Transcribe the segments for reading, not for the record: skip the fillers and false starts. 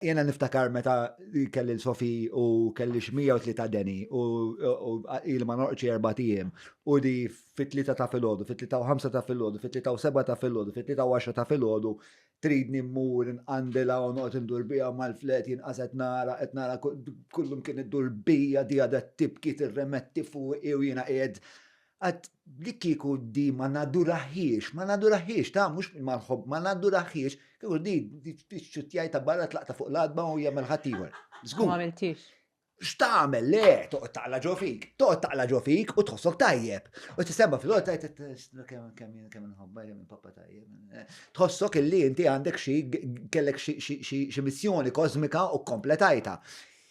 Jena niftakar meta kelli l-Sofi u kelli 103 deni u il-ma norqċi 4 tiem u di fit-3 ta' filgħodu, fit-3 u 5 ta' filgħodu, fit-3 u 7 ta' filgħodu, fit-3 u 10 ta' filgħodu, tridni mmur nqandilha u noqgħod indur biha mal-flet jinqas qed nara kullum kien iddur bija di għadha tibki tirremetti fuq u jiena qiegħed għad li kieku di ma naduraħiex, ta' mux mal-ħobb, ma naduraħiex, kieku di xċutjaj ta' barra tlaqta fuq l-adba u jgħamil ħatiwar. Ma għamiltix. X'tagħmel le, toqgħod taqla ġo fik u tħossok tajjeb. U tissemma fil-għod tajt kemm inħobba kemm papa tajjeb. Tħossok illi inti għandek kellek xi missjoni kosmika u kompletajta.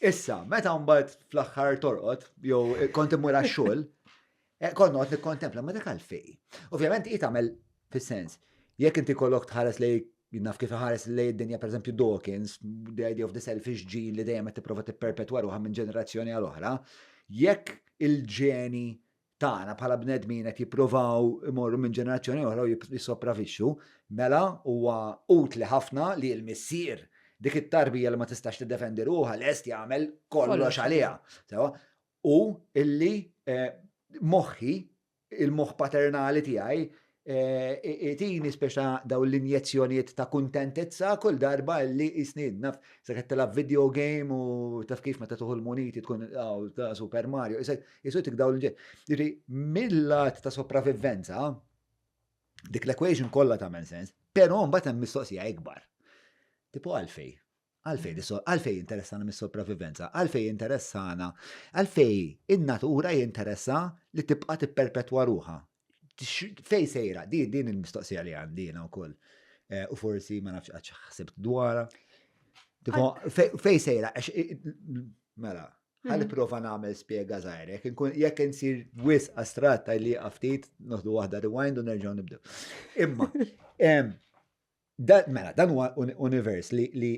Issa, meta mbagħad fl-aħħar torqod, jew kont immur għax-xogħol, konnot nikkontempla ma dak għalfej. Ovvjament i tagħmel fis-sens. Jekk inti kollok tħares lej naf kif ħares lej id-dinja pereżempju Dawkins, the idea of the selfish gene li dejjem qed tipprova tipperpetwa ruħha minn ġenerazzjoni għal oħra, jekk il-ġeni tagħna bħala bnedmin qed jippruvaw imorru minn ġenerazzjoni oħra u jissopravixxu, mela huwa utli ħafna li l-missier dik it-tarbija li ma tistax tiddefendi ruħha lest jagħmel kollox għaliha. U illi moħħi, il-moħħ paternali tiegħi, tini speċa daw l-injezzjonijiet ta' kuntentezza kull darba li jisnid, naf, sa' tilab video game u taf kif meta tuħu l-moniti tkun ta' Super Mario, jisu tik daw l-ġe. Diri, millat ta' sopravivenza, dik l-equation kollha tagħmel sens, però mbagħad hemm mistoqsija ikbar. Tipo għalfej. Għalfej interessana mis-sopravivenza, għalfej interessana, għalfej in-natura jinteressa li tibqa tipperpetwa ruħha. Fej sejra, din il-mistoqsija li għandina wkoll. U forsi ma nafx għax ħsibt dwarha. Fej sejra, mela, ħalli prova nagħmel spjega żgħira, jekk insir wisq astratta li ftit noħdu waħda rewind u nerġgħu nibdew. Imma dan huwa univers li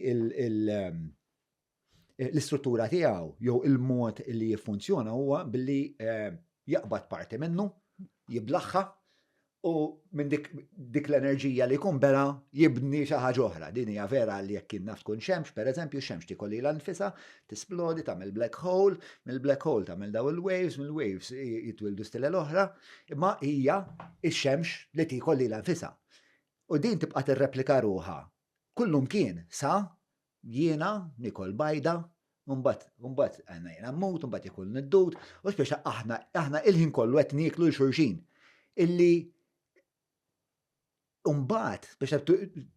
l-istruttura tiegħu jew il-mod li jiffunzjona huwa billi jaqbad parti minnu, jiblaħħa u minn dik l-enerġija li jkun bera jibni xi ħaġa oħra. Din hija vera li jekk kien naf tkun xemx, pereżempju xemx tikolli l-anfisa, tisplodi tagħmel black hole, mill-black hole tagħmel daw il-waves, mill-waves jitwildu stilla l-oħra, imma hija x-xemx li tikolli l-anfisa. U din tibqa' tirreplika ruħha. Kullum kien sa jiena nikol bajda, mbagħad għandna jiena mmut, mbagħad ikul niddud, u speċa aħna il-ħin kollu qed nieklu l-xulxin. Illi mbagħad speċa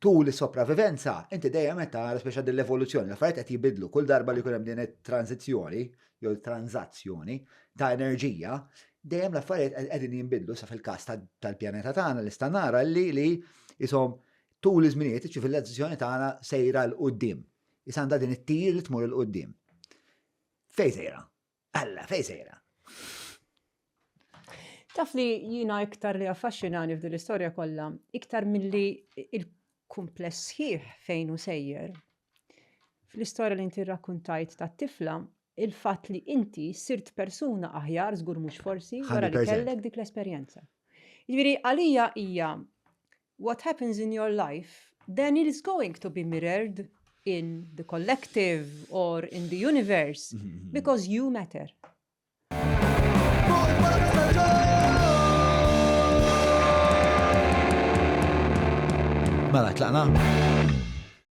tul is-sopravivenza, inti dejjem qed tara speċa dell-evoluzzjoni, l-affarijiet qed jibidlu kull darba li jkun hemm din it-tranzizzjoni jew tranzazzjoni ta' enerġija, dejjem l-affarijiet qegħdin jinbidlu sa fil-każ tal-pjaneta tagħna li sta nara li jisom tul iż-żminijiet iċ-ċivilizzazzjoni tagħna sejra l qudiem. Issa għandha din it-tir li tmur l qudiem. Fejn sejra? Alla, fejn sejra? Taf li jiena iktar li affaxxinani f'din l-istorja kollha, iktar milli il-kumpless sħiħ fejn hu sejjer. Fl-istorja li inti rrakkuntajt tat-tifla, il-fatt li inti sirt persuna aħjar żgur mhux forsi wara li kellek dik l-esperjenza. Jiġifieri għalija hija what happens in your life, then it is going to be mirrored in the collective or in the universe because you matter. Mela, tlaqna?